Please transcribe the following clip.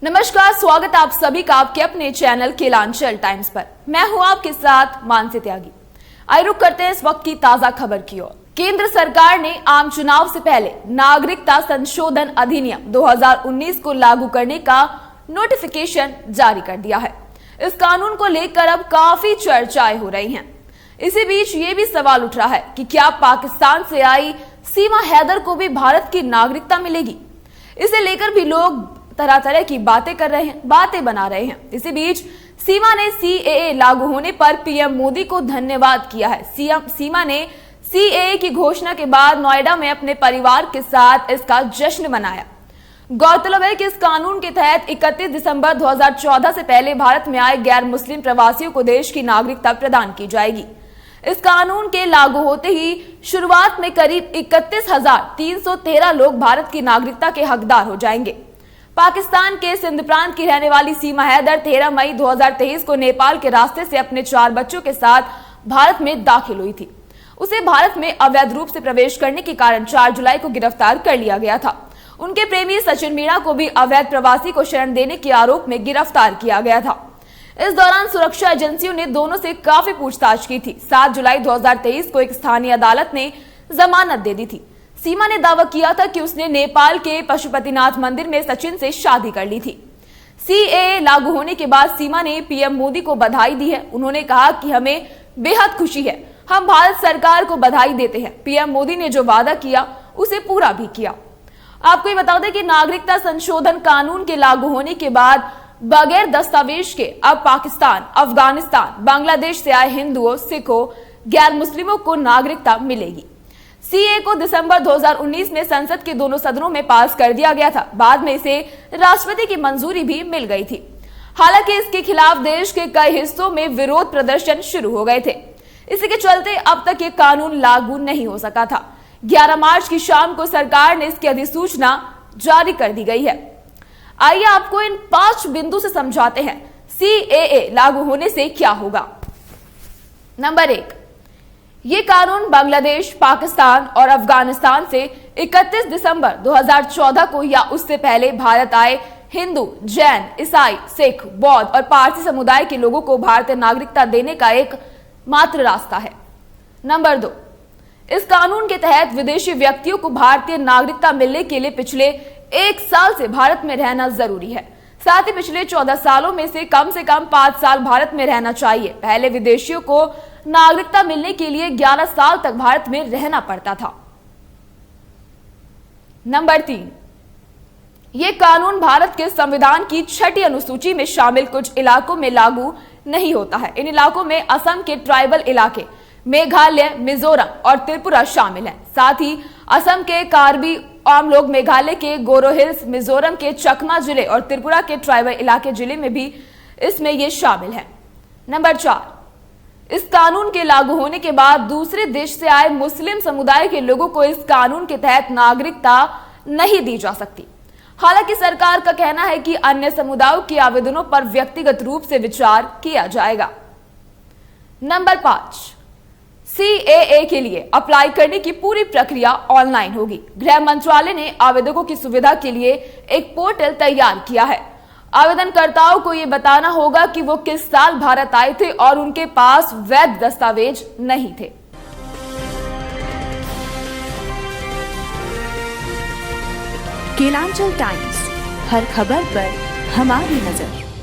नमस्कार, स्वागत आप सभी का आपके अपने चैनल केलांचल टाइम्स पर। मैं हूं आपके साथ मानसी त्यागी। आइए रुक करते हैं इस वक्त की ताजा खबर की ओर। केंद्र सरकार ने आम चुनाव से पहले नागरिकता संशोधन अधिनियम 2019 को लागू करने का नोटिफिकेशन जारी कर दिया है। इस कानून को लेकर अब काफी चर्चाएं हो रही हैं। इसी बीच ये भी सवाल उठ रहा है कि क्या पाकिस्तान से आई सीमा हैदर को भी भारत की नागरिकता मिलेगी। इसे लेकर भी लोग तरह तरह की बातें कर रहे हैं, बातें बना रहे हैं। इसी बीच सीमा ने सीएए लागू होने पर पीएम मोदी को धन्यवाद किया है। सीमा ने सीएए की घोषणा के बाद नोएडा में अपने परिवार के साथ इसका जश्न मनाया। गौरतलब है कि इस कानून के तहत 31 दिसंबर 2014 से पहले भारत में आए गैर मुस्लिम प्रवासियों को देश की नागरिकता प्रदान की जाएगी। इस कानून के लागू होते ही शुरुआत में करीब 31,313 लोग भारत की नागरिकता के हकदार हो जाएंगे। पाकिस्तान के सिंध प्रांत की रहने वाली सीमा हैदर 13 मई 2023 को नेपाल के रास्ते से अपने 4 बच्चों के साथ भारत में दाखिल हुई थी। उसे भारत में अवैध रूप से प्रवेश करने के कारण 4 जुलाई को गिरफ्तार कर लिया गया था। उनके प्रेमी सचिन मीणा को भी अवैध प्रवासी को शरण देने के आरोप में गिरफ्तार किया गया था। इस दौरान सुरक्षा एजेंसियों ने दोनों से काफी पूछताछ की थी। 7 जुलाई 2023 को एक स्थानीय अदालत ने जमानत दे दी थी। सीमा ने दावा किया था कि उसने नेपाल के पशुपतिनाथ मंदिर में सचिन से शादी कर ली थी। सीएए लागू होने के बाद सीमा ने पीएम मोदी को बधाई दी है। उन्होंने कहा कि हमें बेहद खुशी है, हम भारत सरकार को बधाई देते हैं। पीएम मोदी ने जो वादा किया उसे पूरा भी किया। आपको ये बता दें कि नागरिकता संशोधन कानून के लागू होने के बाद बगैर दस्तावेज के अब पाकिस्तान, अफगानिस्तान, बांग्लादेश से आए हिंदुओं, सिखों, गैर मुस्लिमों को नागरिकता मिलेगी। सीए को दिसंबर 2019 में संसद के दोनों सदनों में पास कर दिया गया था। बाद में इसे राष्ट्रपति की मंजूरी भी मिल गई थी। हालांकि इसके खिलाफ देश के कई हिस्सों में विरोध प्रदर्शन शुरू हो गए थे। इसी के चलते अब तक ये कानून लागू नहीं हो सका था। 11 मार्च की शाम को सरकार ने इसकी अधिसूचना जारी कर दी गई है। आइए आपको इन 5 बिंदु से समझाते हैं सीएए लागू होने से क्या होगा। नंबर 1, ये कानून बांग्लादेश, पाकिस्तान और अफगानिस्तान से 31 दिसंबर 2014 को या उससे पहले भारत आए हिंदू, जैन, ईसाई, सिख, बौद्ध और पारसी समुदाय के लोगों को भारतीय नागरिकता देने का एक मात्र रास्ता है। नंबर 2, इस कानून के तहत विदेशी व्यक्तियों को भारतीय नागरिकता मिलने के लिए पिछले 1 साल से भारत में रहना जरूरी है। साथ ही पिछले 14 सालों में से कम 5 साल भारत में रहना चाहिए। पहले विदेशियों को नागरिकता मिलने के लिए 11 साल तक भारत में रहना पड़ता था। नंबर 3, यह कानून भारत के संविधान की 6ठी अनुसूची में शामिल कुछ इलाकों में लागू नहीं होता है। इन इलाकों में असम के ट्राइबल इलाके, मेघालय, मिजोरम और त्रिपुरा शामिल हैं। साथ ही असम के कार्बी आम लोग, मेघालय के गोरो हिल्स, मिजोरम के चकमा जिले और त्रिपुरा के ट्राइबल इलाके जिले में भी इसमें ये शामिल है। नंबर 4, इस कानून के लागू होने के बाद दूसरे देश से आए मुस्लिम समुदाय के लोगों को इस कानून के तहत नागरिकता नहीं दी जा सकती। हालांकि सरकार का कहना है कि अन्य समुदायों के आवेदनों पर व्यक्तिगत रूप से विचार किया जाएगा। नंबर 5, सीएए के लिए अप्लाई करने की पूरी प्रक्रिया ऑनलाइन होगी। गृह मंत्रालय ने आवेदकों की सुविधा के लिए एक पोर्टल तैयार किया है। आवेदनकर्ताओं को यह बताना होगा कि वो किस साल भारत आए थे और उनके पास वैध दस्तावेज नहीं थे। केलांचल टाइम्स, हर खबर पर हमारी नजर।